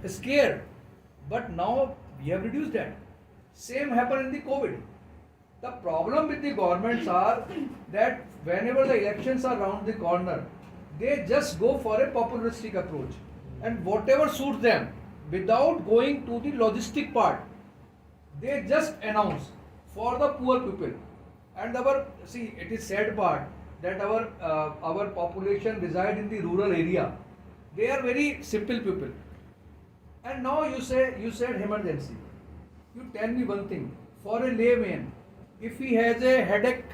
scared. But now we have reduced that. Same happened in the COVID. The problem with the governments are that whenever the elections are around the corner, they just go for a populistic approach and whatever suits them without going to the logistic part. They just announce for the poor people. And our, see, it is sad part that our population reside in the rural area. They are very simple people. And now you said emergency. You tell me one thing. For a layman, if he has a headache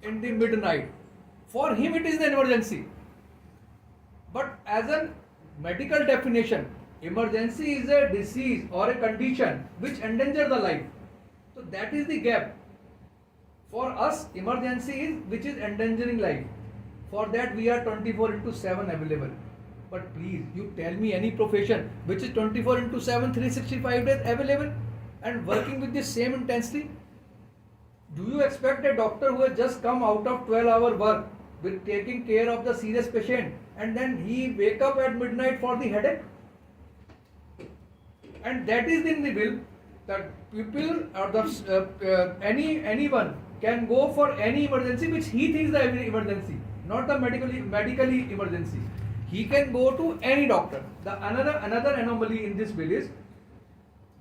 in the midnight, for him it is an emergency. But as a medical definition, emergency is a disease or a condition which endangers the life. So that is the gap. For us, emergency is which is endangering life. For that we are 24 into 7 available. But please, you tell me any profession which is 24 into 7, 365 days available and working with the same intensity. Do you expect a doctor who has just come out of 12-hour work with taking care of the serious patient and then he wake up at midnight for the headache? And that is in the bill that people or anyone can go for any emergency which he thinks the emergency, not the medically emergency. He can go to any doctor. The another anomaly in this bill is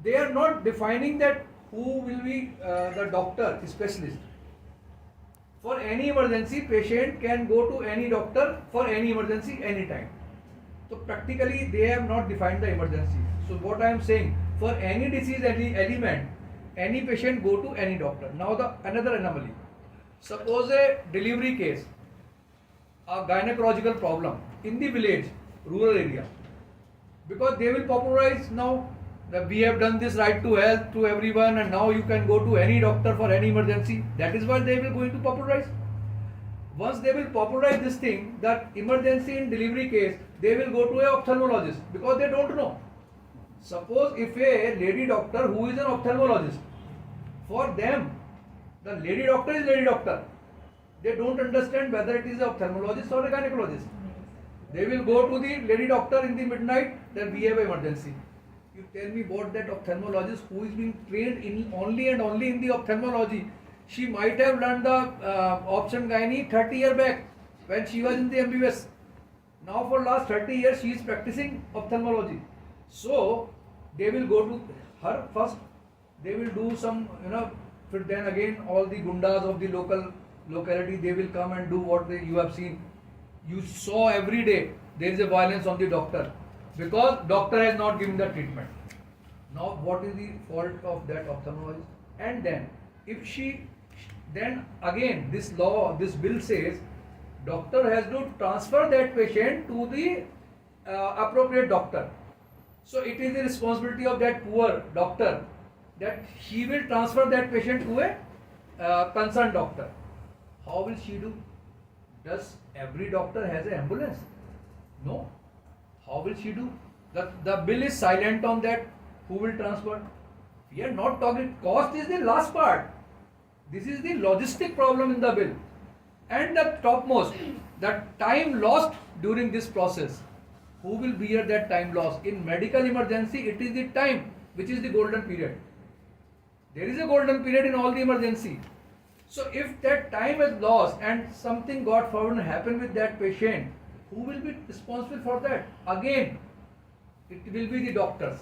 they are not defining that who will be the doctor specialist. For any emergency, patient can go to any doctor for any emergency anytime. So practically they have not defined the emergency. So what I am saying, for any disease element, any patient go to any doctor. Now the another anomaly. Suppose a delivery case, a gynecological problem in the village, rural area, because they will popularize now that we have done this right to health to everyone and now you can go to any doctor for any emergency. That is why they will going to popularize. Once they will popularize this thing, that emergency in delivery case, they will go to a ophthalmologist because they don't know. Suppose if a lady doctor who is an ophthalmologist, for them, the lady doctor is lady doctor. They don't understand whether it is a ophthalmologist or a gynecologist. They will go to the lady doctor in the midnight, then we have an emergency. You tell me what that ophthalmologist who is being trained in only and only in the ophthalmology, she might have learned the option gynae 30 years back when she was in the MBBS. Now for last 30 years she is practicing ophthalmology. So they will go to her first, they will do some, then again all the gundas of the locality, they will come and do what you have seen. You saw every day there is a violence on the doctor because doctor has not given the treatment. Now what is the fault of that ophthalmologist? And then if then again this bill says doctor has to transfer that patient to the appropriate doctor. So it is the responsibility of that poor doctor that she will transfer that patient to a concerned doctor. How will she do? Does every doctor has an ambulance? No. How will she do? The bill is silent on that. Who will transfer? We are not talking. Cost is the last part. This is the logistic problem in the bill. And the topmost, the time lost during this process. Who will bear that time loss? In medical emergency, it is the time which is the golden period. There is a golden period in all the emergency. So if that time is lost and something God forbid happen with that patient, who will be responsible for that? Again, it will be the doctors.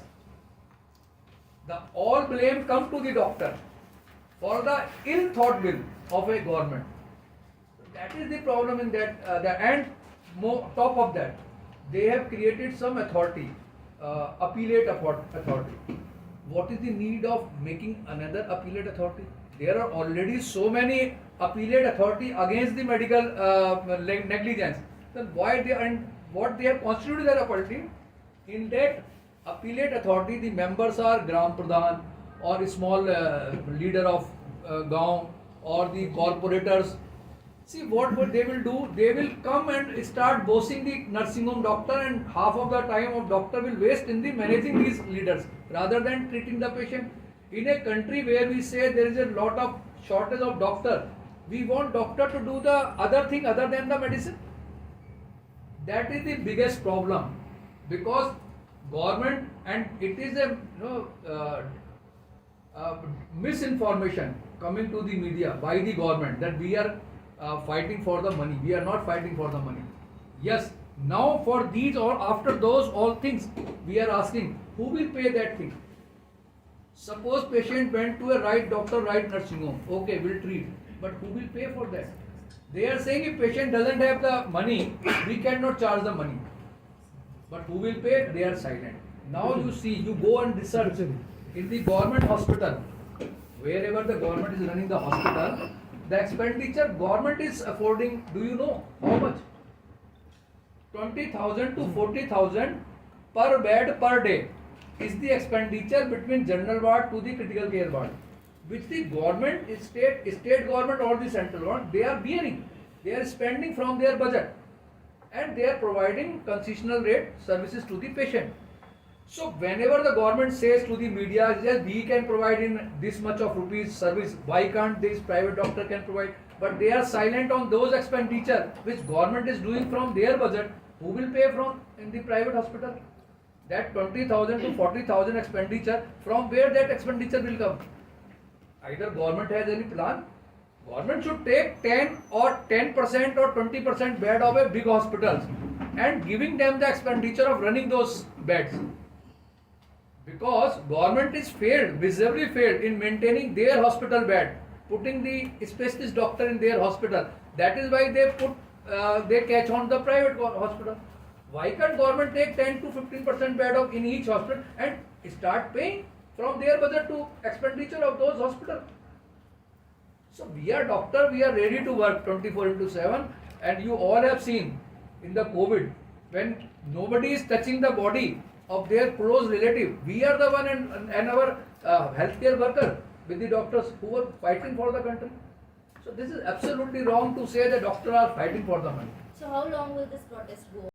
The all blame come to the doctor for the ill thought bill of a government. That is the problem in that. And top of that, they have created some authority, appellate authority. What is the need of making another appellate authority? There are already so many appellate authority against the medical negligence. Then why what they have constituted their authority? In that appellate authority, the members are Gram Pradhan or a small leader of Gaon or the corporators. See what they will do? They will come and start bossing the nursing home doctor, and half of the time of doctor will waste in the managing these leaders rather than treating the patient. In a country where we say there is a lot of shortage of doctor, we want doctor to do the other thing other than the medicine. That is the biggest problem, because government, and it is a misinformation coming to the media by the government that we are fighting for the money. We are not fighting for the money. Yes, now for these or after those all things, we are asking who will pay that thing. Suppose patient went to a right doctor, right nursing home. Okay, we'll treat, but who will pay for that? They are saying if patient doesn't have the money, we cannot charge the money. But who will pay? They are silent. Now you see, you go and research in the government hospital, wherever the government is running the hospital, the expenditure government is affording, do you know how much? 20,000 to 40,000 per bed per day is the expenditure between general ward to the critical care ward, which the government, state government or the central government, they are bearing. They are spending from their budget, and they are providing concessional rate services to the patient. So whenever the government says to the media, yes, we can provide in this much of rupees service, why can't this private doctor can provide? But they are silent on those expenditure which government is doing from their budget. Who will pay from in the private hospital? That 20,000 to 40,000 expenditure, from where that expenditure will come? Either government has any plan. Government should take 10% or 20% bed of a big hospitals and giving them the expenditure of running those beds. Because government is failed, visibly failed in maintaining their hospital bed, putting the specialist doctor in their hospital. That is why they catch on the private hospital. Why can't government take 10 to 15% bed of in each hospital and start paying from their budget to expenditure of those hospitals? So we are doctor, we are ready to work 24/7, and you all have seen in the COVID when nobody is touching the body of their close relative. We are the one and our healthcare worker with the doctors who were fighting for the country. So this is absolutely wrong to say the doctors are fighting for the money. So how long will this protest go?